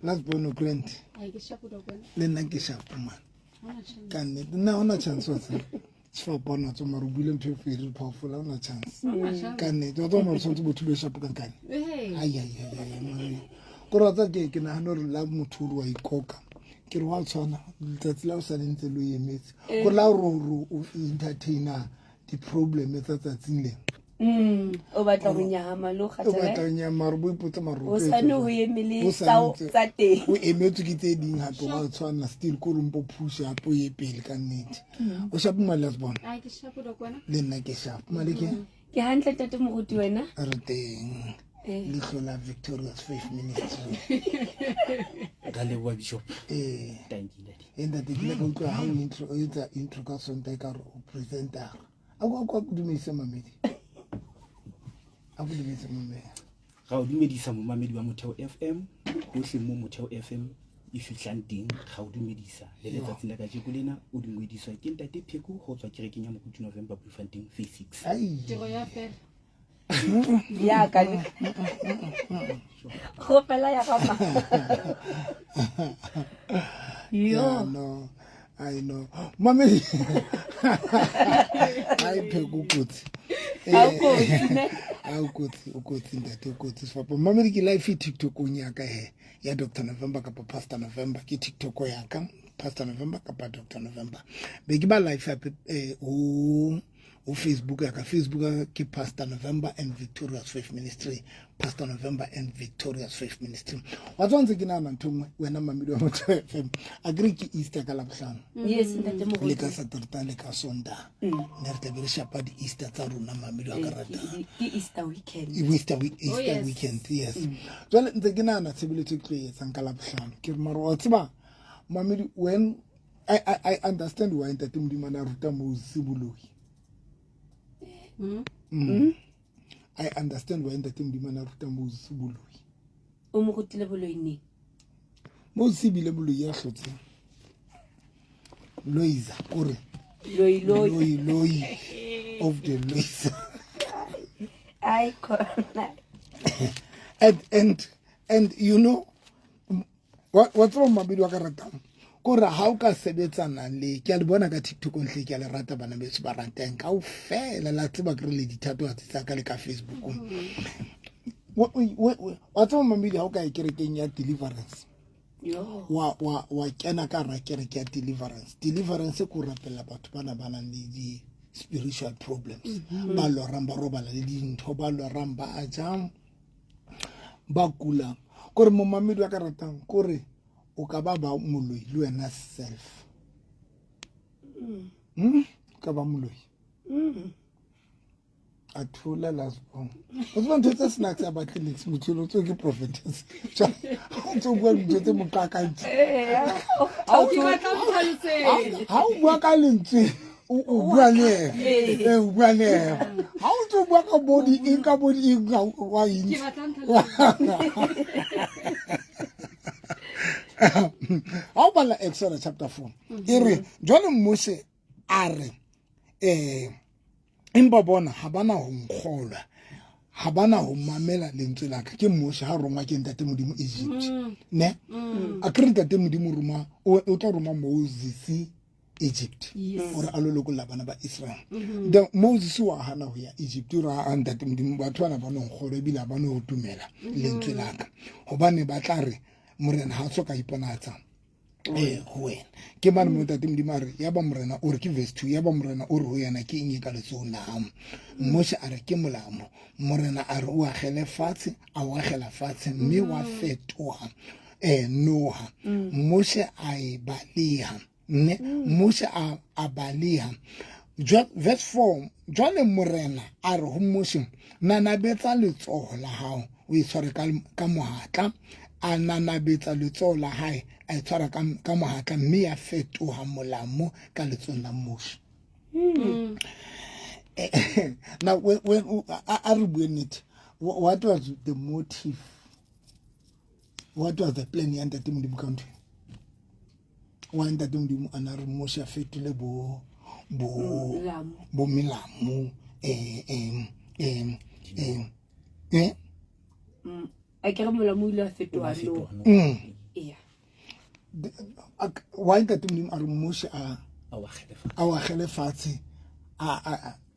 Last born of Grant. Le nna ke sharp man. Ka nnete nna hona chance wa tsena. Tshwa bona tso mara bile ntho e fere powerful hona chance. Ka nnete o tlo mo tshwantse botho be sharp ka nkane. Ai. Go rata ke na hano re la motho wa ikoka. Ke re wa tshwana letsatsi la o sa lentse lo emetse. Go la ro entertainer di problem tsa tsatsing le. O batla go nyama lo kgatsela. O batla nyama re bo ipotsa maro. O sa no ho emele tsa teng. O emetse ke tse ding hape wa tshwana still go rumpo push hape o ye pele ka nnete. O shapo malas bona. Ai ke shapo do kwana. Le nna ke shapo maleke. Ke hantle tate moruti wena. Re teng. Le hlola Victorious Faith Ministry. Dale wa bishop. Thank you daddy. Enda te ke go tloa ha o intro ka sonta ka o presenter. A go dumedisa mamedi. A go dumedisa mamedi. Ga o dumedisa mo mamedi wa Motheo FM, go hle mo Motheo FM e fihlang teng ga o dumedisa. Le letsatsi la ka je kulena o dumediswa ke ntate Pheko go tswa kerekeng ya Mokutu November Bloemfontein phase 6. Ai. Tiro ya fela. Ya ka le. Go pela ya ga Yo. No. I know. Mamedi. Ai Pheko kutsi. Ukutsi ntate ukutsi sifapa mamedi ke live TikTok o nyaka he ya Dr November ka Pastor November ke TikTok o yaka Pastor November ka Dr November be ke ba live app o Facebook ya ka Facebook ke Pastor November and Victorious Faith Ministry Pastor November and Victorious Faith Ministry wa tsonze ke na ntongwe wena mamedi wa Motheo FM agree ke Easter ka la bohlano yes ntate mo le ka Saturday le ka Sonda ne re tla be re shapa di Easter tsa rona mamedi wa karata ke Easter weekend weekend yes jwale ntse ke nana tshebeletso ke tlo etsa ka la bohlano ke re maro wa tseba mamedi when I understand why ntate Modimo na ruta mo sibologi I understand why ntate Modimo na ruta mo sibologi o mo gotile boloine mo sibile bologi ya hlotse Loiza kore loi of the Loiza I corner and you know what's wrong mabidi wa karata kore ha o ka sebetsana le ke a le bona ka TikTok ntle ke a le rata bana be se ba ratang ka o fela la tseba ke le dithato tsa ka le ka Facebook wa tsoma mabidi ha o ka e kerekeng ya Deliverance wa kena ka ra kereke ya Deliverance ko rapela batho bana le di spiritual problems ba lorang ba robala le dintho ba lorang ba aja ba kula kore mo mamedi wa ka ratang kore o ka ba moloi le wena self ka ba moloi a thola last born o tswa ntse snacks ya ba clinics motho tso ke prophetess o tso bua ntse mo kakantse ha o bua ka lentswe o bua le o bua le ha o tso bua ka body in wa yin how bala Exodus chapter 4 ere jole Mose are imba bona habana ho nkgolwa habana ho mamela lentswe la ka ke Mose ha rongwa ke ntate Modimo Egypt ne a kre ntate Modimo ruma o tla ruma Moses Egypt or aloloko la bana ba Israel the Moses wa hana ho ya Egypt ra ntate Modimo batho bana ba no nkgolwa bila ba no tumela lentswe la ka hobane ba tla re morena ha tsoka iponatsa ho wena ke bana mo ntate Modimo are ya ba morena o re ke verse 2 ya ba morena o re ho yana ke eng ka letso na Mose are ke molamo morena are o agele fatshe a o agela fatshe mme wa fetoha Noha Mose a e baleha ne Mose a baleha verse 4 jwale morena are ho Mose nana betsa letsoho la hao o itshware ka mohatla a nanabetsa letsoho la hae a itshwara ka mohatla mme ya fetoha molamo ka letsoho la Mose now when I read it what was the motive what was the plan ya ntate Modimo country wa ntate Modimo ana re Mose a fetole bo milamo a ke re molamo o ile a O fetoha a fetoha, no no. yeah Why ntate Modimo a re Moshe A wa kgelefa. a wa gele fatshe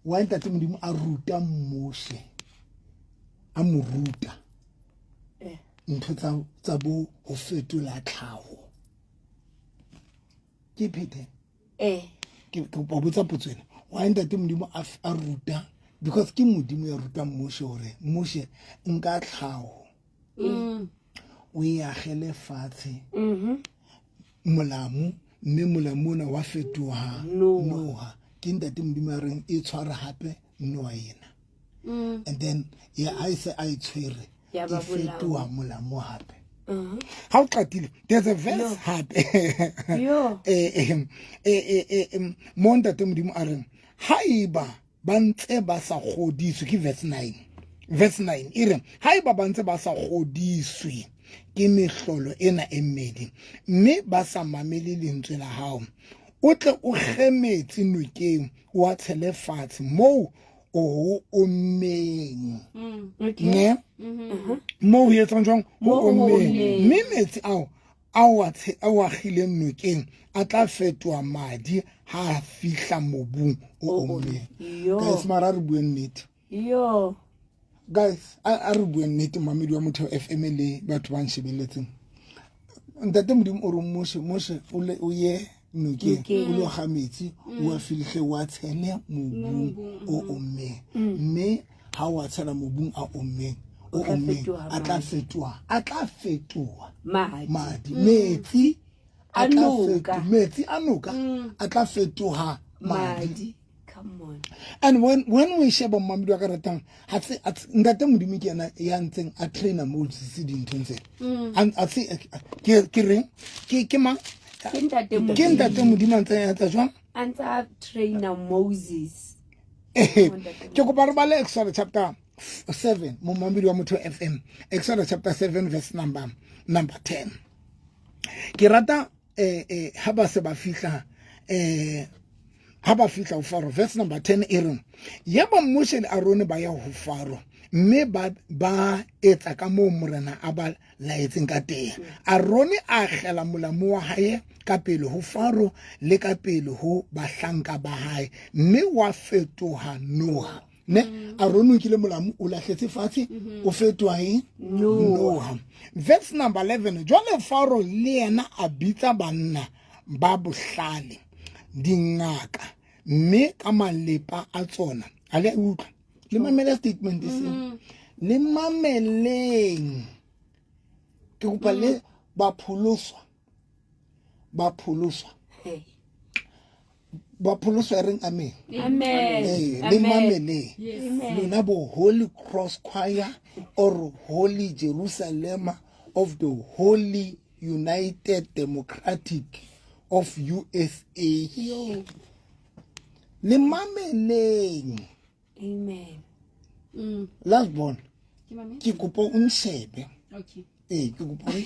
why ntate Modimo a ruta Moshe a mo ruta ntho tsa bo ho fetola tlhaho ke phete ke ba botsa potswena why ntate Modimo a ruta because ke Modimo ya ruta Moshe hore Moshe nka tlhaho o ya gele fatshe molamu mme molamu ona wa fetoha Noha ke ntate Modimo a reng e tshwara hape Noha ena and then ya I say I tshwere Ya e ba fetoha molamu hape ha o qatile there's a verse hape yo mo ntate Modimo a reng haiba ba ntse ba sa godiswe ke verse 9 e reng haiba ba ntse ba sa godiswe ke mehlolo ena e mmedi mme ba sa mamele lentswe la hao o tle o gemetse nokeng wa tshele fatshe mo o ommeng ne mo ho etsang jwang mo ommeng mme metsi ao a agileng nokeng a tla fetoha madi ha a fihla mobung o ommeng guys mara re bue nnete yo guys a re bue nnete mamedi wa Motheo FM le batho ba nshebeletseng ntate Modimo o re Moshe o ye nokeng o lo ga metsi o a filege wa tshele mobung o ommeng mme ha wa tshela mobung a ommeng o ommeng a tla fetoha madi metsi a noka a tla fetoha madi. Come on. And when we sheba mamedi wa ka ratang ntate Modimo ke yana ya ntseng a trainer Moses dinthong tse and a se ke reng ke mang ke ntate Modimo ntse ya tsa jwang anta trainer Moses ke kopa re bale Exodus chapter 7 mo mamedi wa Motheo FM Exodus chapter 7 verse number 10 ke rata ha ba se ba fihla ha ba fihla ho Faro verse number 10 e reng ya ba Moshe le Aaron ba ya ho Faro mme ba etsa ka mo morena a ba laetseng ka teng Aaron a gela molamo wa hae ka pele ho Faro le ka pele ho bahlanka ba hae mme wa fetoha Noha ne Aaron o kile molamo o lahletse fatshe o fetoha Noha verse number 11 jwale Faro le yena a bitsa banna ba bohlale dingaka mme ka malepa a tsona a le utlwa le mamela statement se le mameleng ke kopa le ba pholoswa reng amen le mameleng lona bo Holy Cross Choir or Holy Jerusalem of the Holy United Democratic of USA le mameleng amen last born ke kopa o nshebe ke kopa o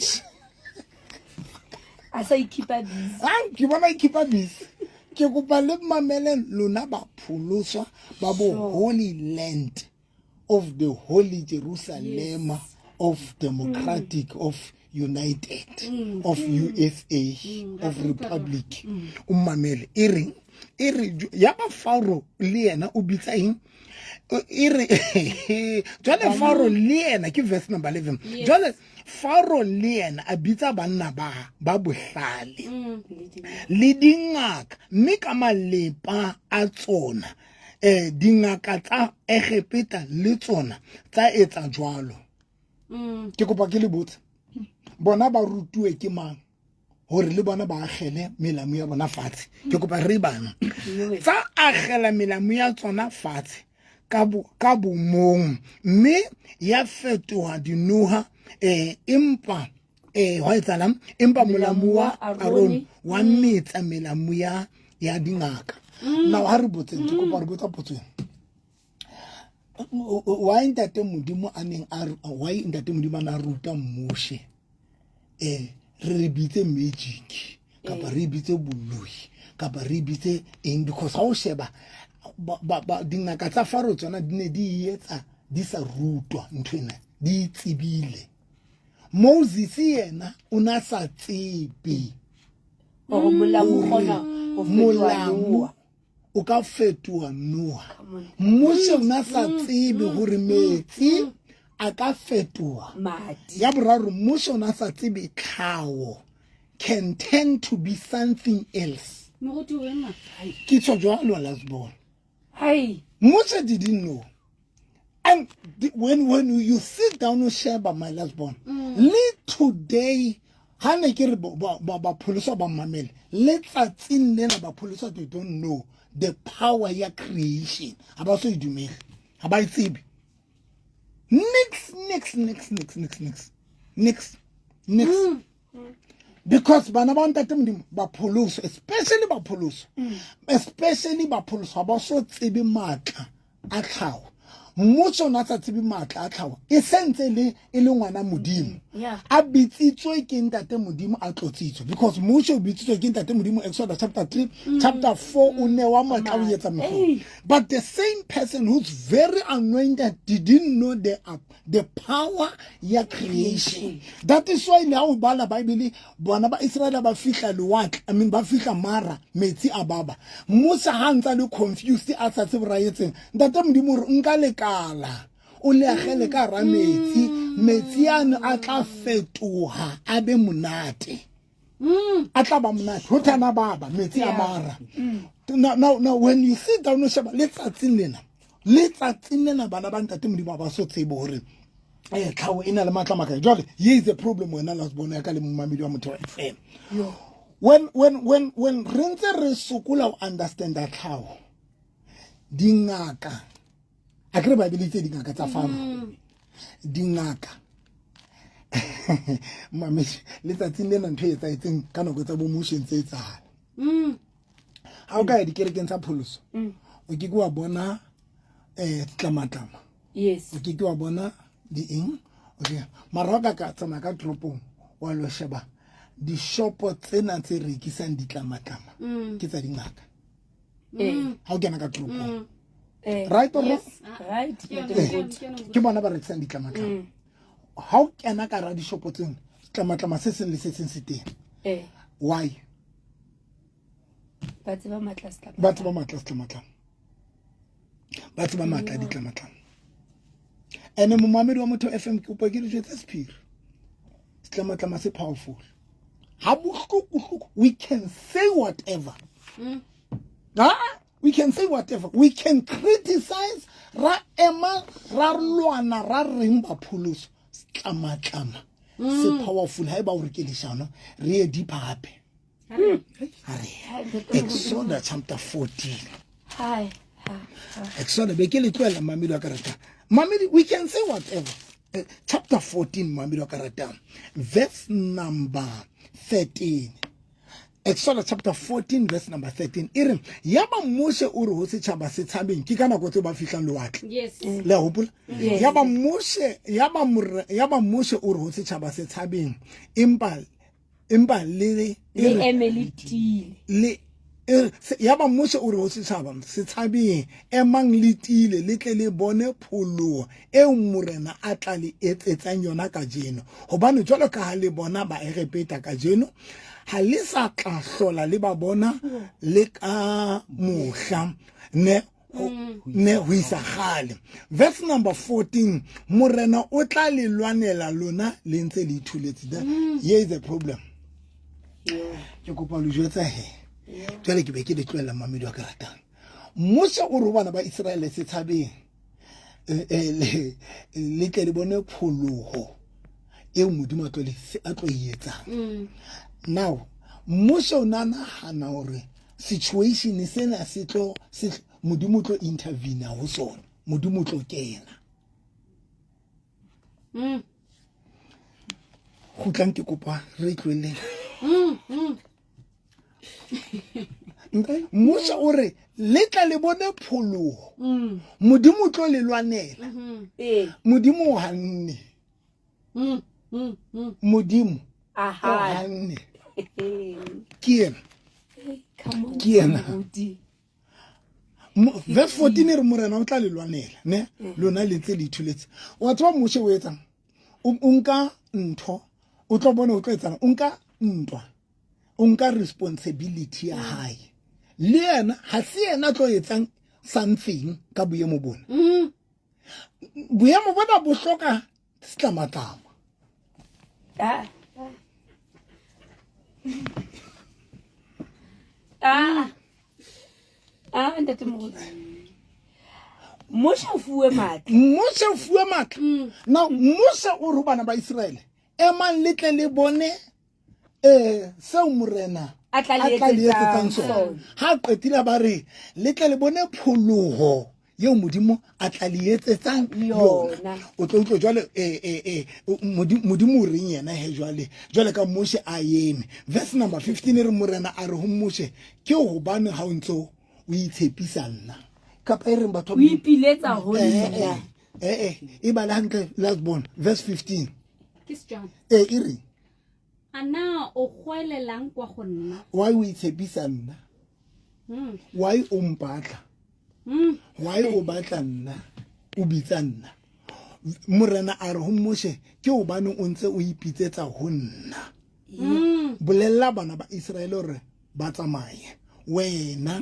asa ikipa busy ke bona ikipa busy ke kopa le mameleng lona ba pholoswa ba bo Holy Land of the Holy Jerusalem of Democratic of United of USA of Republic umamele iri ya ba Faro le yena o bitsa eng iri jwale Faro le yena ke verse number 11 jwale Faro le yena a bitsa banna ba bohlale le dingaka mme ka malepa a tsona dingaka tsa Egepeta le tsona tsa etsa jwalo ke kopa ke le botse bona ba rutuwe ke mang hore le bona ba agele melamo ya bona fatshe ke kopa re bana tsa agela melamo ya tsona fatshe ka bomong mme ya fetoha dinoha empa wa etsalang empa molamo wa Aaron wa metsa melamo ya dingaka now ha re botse ke kopa re botsa potseng why ntate Modimo ana ruta Moshe re bitse magic kapa re bitse boloi kapa re bitse eng because ha o sheba dingaka tsa Faro tsona di ne di etsa di sa rutwa nthwena di tsebile Moses yena o na sa tsebe Gore molao o kgona go fetoa molao Noah. o ka fetoa Noah. Come on. Mose o na sa tsebe gore metsi a ka fetoa. Madi. Ya boraro, Mose o na sa tsebe tlhago can tend to be something else. Ke tswa jwalo last born. Hai. Mose didn't know. And when you sit down and share by my last born, let today, hane ke re ba pholosa ba mamele, letsatsing lena ba pholosa they don't know the power ya creation. Aba so idumele. Aba itsebe. Next. Because bana ba ntate modimo ba pholoso, especially ba pholoso ba so tsebe matla a tlhago. Motho na tsa tsebe matla a tlhago e sentse le ngwana modimo. A bitsitswe ke ntate modimo a tlotsitswe, because Moshe o bitsitswe ke ntate modimo Exodus chapter 3 chapter 4 o ne wa matla o etsa mogolo. But the same person who's very anointed didn't know the power ya creation. That is why le o bala Bible bona ba Israel ba fihla lewatle, I mean ba fihla mara metsi a baba. Musa ha ntsa le confused a sa tsebe raetseng, ntate modimo re nka lekala o le agele ka ra metsi ana a tla fetoha a be monate. A tla ba monate ho thana baba metsi a mara. Now when you sit down and sheba letsatsing lena bana ba ntate modimo ba so tsebe hore tlhago ena le matla makae. Jwale here is the problem wena last bona ya ka le mmamedi wa Motheo FM. When re ntse re sokola o understand that tlhago dingaka a kre ba biletse dingaka tsa fama dingaka mame letsatsing lena ntho e etsaetseng ka nako tsa bo motion tse etsala ha o ka ya dikerekeng tsa pholoso o ke wa bona tlamatlama. Yes. O ke wa bona di eng okay maroka ka tsama ka tropong wa lo sheba di shopo tsena tse rekisang ditlamatlama ke tsa dingaka. Ha o kena ka tropong right or wrong? Right. Ke bona ba rekisang ditlamatlama. Ha o kena ka ra di shopo tsena ditlamatlama se seng le se seng se teng. Why? Ba tseba matla ditlamatlama. Ba tseba matla ditlamatlama. Ene momamedi wa Motheo FM ke upa ke le jwetsa sephiri. Ditlamatlama se powerful. Ha bohloko we can say whatever. We can say whatever. We can criticize ra ema ra lwana ra reng ba pholoso. Ditlamatlama se powerful. Ha ba o rekelishana re di pape. Exodus chapter 14. Hi. Exodus be ke le tloela mamedi wa karata. Mamedi, we can say whatever. Chapter 14 mamedi wa karata. Verse number 13. Exodus chapter 14 verse number 13. Ere yaba Moshe o re ho setjhaba se tshabeng ke kana go tse ba fihlang lewatle. Yes. Le hopola yaba Moshe o re ho setjhaba se tshabeng empa le Emily T. le yaba Moshe o re ho setjhaba se tshabeng emang le tile le tle le bone pholoho e morena a tla le etsetsang yona ka jeno hobane jwalo ka ha le bona ba e repeta ka jeno ha le sa tla hlola le ba bona le ka mohla ne ho isa gale. Verse number 14 morena o tla le lwanela lona le ntse le ithuletse. Here is the problem. Ke kopa le jwetsa jwale ke be ke le tloela mamedi wa karatang. Moshe o re bana ba Israel se tshabeng le tle le bone pholoho e modimo a tlo etsang. Now Moshe o nahana hore situation sena se modimo tlo intervene ho sona, modimo tlo kena. Go tlang ke kopa re tlwele Moshe o re le tla le bone pholoho modimo tlo le lwanela. Modimo o hanne modimo o hanne ke ena verse 14 re morena o tla le lwanela ne lona le ntse le ithuletse wa tswa Moshe o etsang o nka ntho o tlo bona o tlo etsana o nka ntwa o nka responsibility ya hae le yena ha se yena tlo etsang something ka boemo bona boemo bona bo hloka setlamatlama ntate mogolo Moshe fuwe matla now Moshe o re bana ba Israel mang letle le bone seo morena a tla le etsetsang sona ha qetile ba re letle le bone pholoho yeo modimo a tla le etsetsang yona o tlo utlwa jwale modimo o reng yena he jwale ka Moshe a eme verse number 15 re morena a re ho Moshe ke ho bane ha o ntso o itshepisa nna kapa e reng batho o ipiletsa ho nna e bala hantle last born verse 15 Kiss John. e re Ana o kgoelelang kwa go nna. why o itshepisa nna why o mpatla why o batla nna o bitsa nna morena a re ho Moshe ke o bane o ntse o ipitsetsa ho nna bolella bana ba Israel hore ba tsamaye wena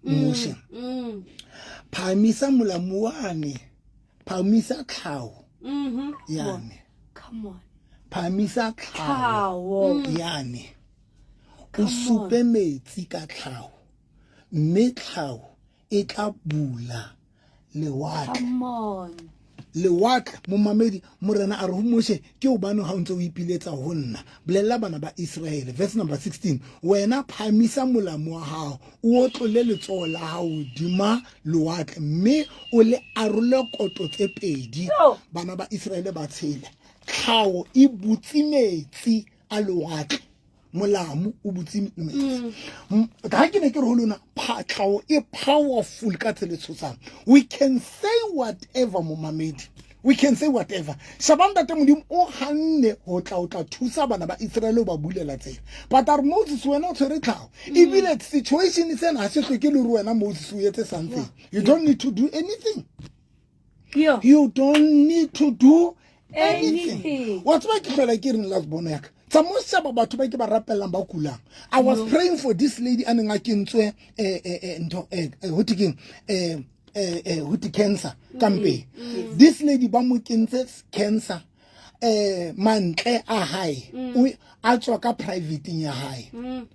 Moshe phamisa molamu wane phamisa tlhaho yane come on phamisa tlhaho yane o supe metsi ka tlhaho mme tlhaho e tla bula lewatle come on lewatle mo mamedi morena a re ho Moshe ke o bane ha o ntse o ipiletsa ho nna bolella bana ba Israel verse number 16 wena phamisa molamu wa hao o otlole letsoho la hao dima lewatle mme o le arole koto tse pedi bana ba Israel ba tshela tlhaho e butsi metsi a lewatle molamu o butsi metsi ha ke ne ke re ho lona tlhaho e powerful ka tsela tshosang we can say whatever mo mamedi we can say whatever shabanda te modimo o hanne ho tla thusa bana ba Israel ba bulela tsela but are Moses wena o tshwere tlhaho ebile situation is ha se hloke le ru wena Moses o etse something you don't need to do anything you don't need to do anything what's my kgola ke reng last bona yaka tsamosa ba batho ba ke ba rapellang ba kulang I was praying for this lady a neng a kentswe ntho ho tiking ho ti cancer kampe this lady ba mo kentse cancer mantle a hae a tswa ka private ya hae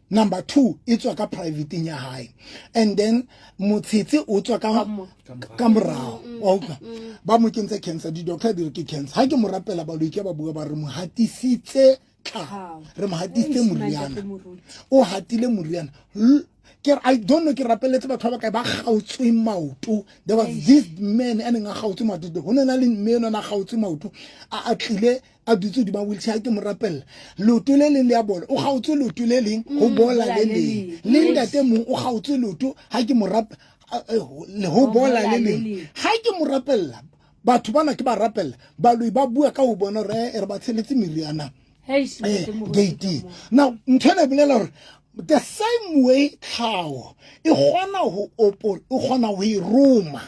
number 2 e tswa ka private ya hae and then motsitse o tswa ka morao wa utlwa ba mo kentse cancer di doctor di re ke cancer ha ke mo rapela ba loike ba bua ba re mo hatisitse re mo hatisitse moriana o hatile moriana I don't know ke rapeletse batho ba kae ba gautswe maoto there was this man a neng a gautswe maoto ho nena le mmeno na gautswe maoto a tlile a dutse di ba wheelchair ke mo rapella loto le le ya bola o gautswe loto le leng ho bola le leng le ntate mo o gautswe loto ha ke mo le ho bola le leng ha ke mo rapella batho bana ke ba rapella ba lo ba bua ka ho bona re ba tsheletse meriana gate now ntshane bolela hore the same way tlhaho e gona ho opor o gona ho iroma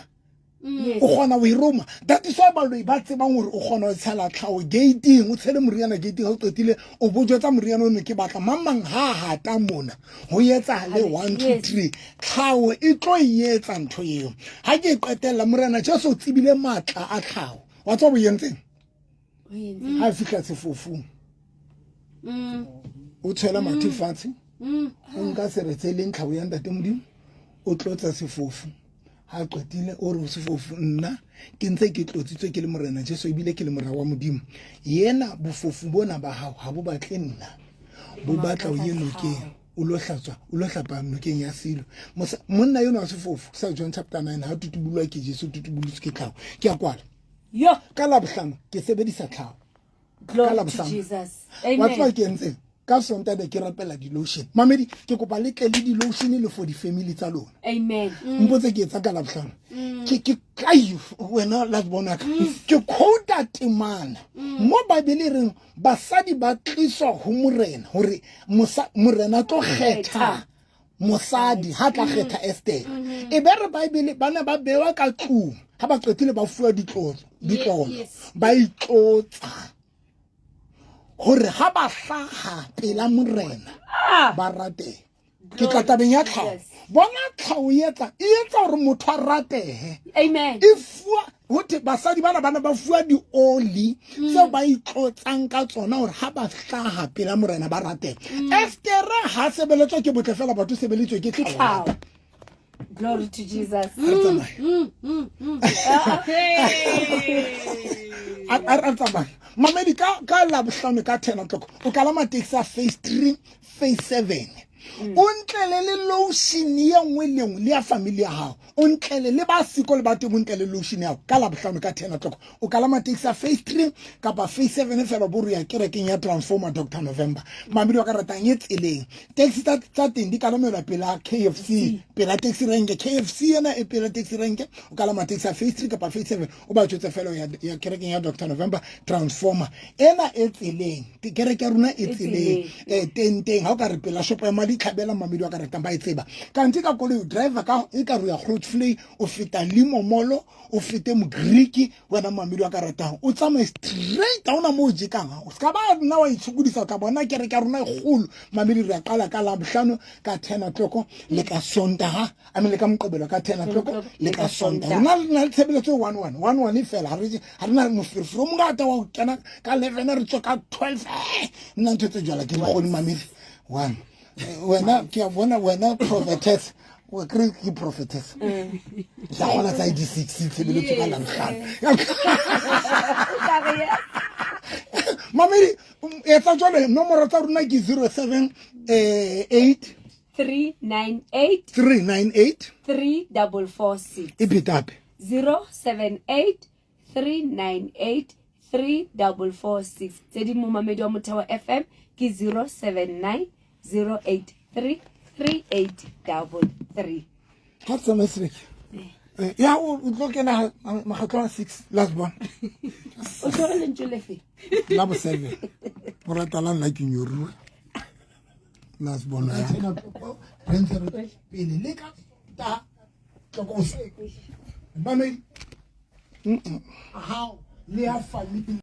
o gona ho iroma that is why ba lo ba tsebang hore o gona ho tshela tlhaho gating o tshele moriana gating ha o qetile o bojotsa moriana o ne ke batla mamang ha hata mona ho yetsa le 1 2 3 tlhaho e tlo yetsa ntho eo ha ke qetella moriana tso tsibile matla a tlhaho wa tswa bo yentseng ha fihla sefofung o tshela mathifatsi o nka se re tseleng tlhaho ya ntate modimo o tlotsa sefofu ha qetile o re sefofu nna ke ntse ke tlotsitswe ke le morena Jesu ebile ke le morao wa modimo yena bofofu bona ba hao ha bo batle nna bo batla o ye nokeng o lo hlapa nokeng ya silo monna yona wa sefofu sa John chapter 9 ha tutubulwa ke Jesu tutubulutswe ke tlhaho ke a kwala ka la bohlano ke sebedisa tlhaho glory to Jesus what's my kentseng ka sonta de ke rapela di lotion mamedi ke kopa le tle le di lotion le for di family tsa lona amen mpotse ke etsa ka la bohlano ke kai wena la bona ke quote temana mo Bible reng basadi ba tliswa ho morena hore morena tlo kgetha mosadi ha tla kgetha Esther e be re Bible bana ba bewa ka tlung ha ba qetile ba fuwa ditlolo yes. ba itlotsa hore ha ba hlaha pela morena ba rate ke tla tabeng ya tlhaho bona tlhaho etsa hore motho a ratehe Amen. e fuwa hote basadi bana ba fuwa di-oli tse ba itlotsang ka tsona hore ha ba hlaha pela morena ba ratehe Estere ha sebeletswa ke botle fela batho sebeletswe ke tlhaho. Cow. Glory to Jesus. a tsamaya mamedi ka labohlano ka 10 o'clock o kalama taxi ya phase 3 phase 7 o ntlele le lotion ye nngwe le nngwe le ya family ya hao o ntlele le ba siko le batho bo ntlele lotion ya ka labohlano ka 10 o'clock o kalama taxi ya phase 3 kapa phase 7 fela boru ya kerekeng ya Transformer Dr November mamedi wa ka ratang ye tseleng taxi tsa teng di kalamelwa pela KFC pela taxi rank KFC yana e pela taxi rank o kalama taxi ya phase 3 kapa phase 7 o ba tshotse fela ya kerekeng ya Dr November Transformer ena e tseleng kereke ya runa e tseleng teng ha o ka re pela shop ya madi tlhabela mamedi wa ka ratang ba e tseba kanti ka koloi driver ka e ka ya Grootflay o feta Limomolo o fete Mogriki wena mamedi wa ka ratang o tsamaye straight ha ona mo jekang o ska ba nna wa itshukudisa ka bona kereke ya runa e golo mamedi re qala ka labohlano ka 10 o'clock le ka Sontaga a le ka Moqebelo ka 10 o'clock le ka Sontaga rena le tshebeletso 11 fela ha rena mofirifiro mo ngata wa kena ka 11 re tswa ka 12 nna ntse tse jwala ke bogoni mamedi 1 wena ke bona wena prophetess o kre ke prophetess ja gona tsa ID6 tshebeletso ka labohlano mamedi etsa jwale nomoro tsa rona ke 078 398 3446 e pitape 078 398 3446 tse di mo mamedi wa Motheo FM ke 079 083 3833 What's the message? Yeah, look at Mahatma 6 last one. o tshwara lentswe lefe Labo 7. Moratalan like in your room. Last one. Pele leka ta tlokose. Mame. How le a family